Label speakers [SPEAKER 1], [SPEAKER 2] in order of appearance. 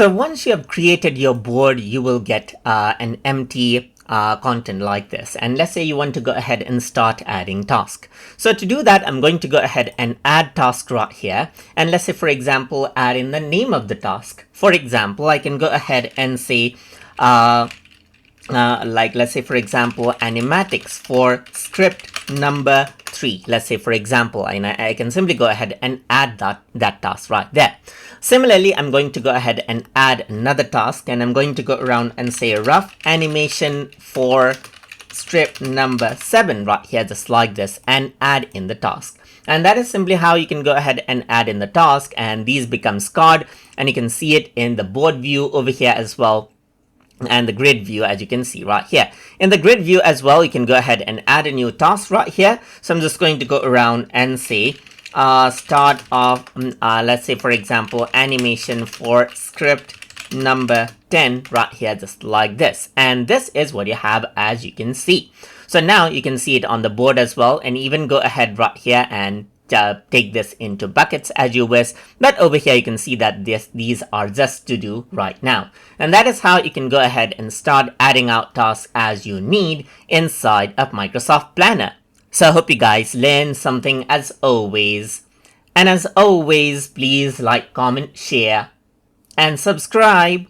[SPEAKER 1] So once you have created your board, you will get an empty content like this. And let's say you want to go ahead and start adding task. So to do that, I'm going to go ahead and add task right here. And let's say, for example, add in the name of the task. For example, I can go ahead and say, like, let's say, for example, animatics for script number 3. Let's say, for example, and I can simply go ahead and add that task right there. Similarly, I'm going to go ahead and add another task, and I'm going to go around and say rough animation for script number 7 right here, just like this, and add in the task. And that is simply how you can go ahead and add in the task, and these become scarred, and you can see it in the board view over here as well, and the grid view, as you can see right here. In the grid view as well, you can go ahead and add a new task right here. So I'm just going to go around and say start off, let's say, for example, animation for script number 10 right here, just like this. And this is what you have, as you can see. So now you can see it on the board as well, and even go ahead right here and take this into buckets as you wish. But over here you can see that these are just to do right now. And that is how you can go ahead and start adding out tasks as you need inside of Microsoft Planner. So I hope you guys learned something as always. And as always, please like, comment, share, and subscribe.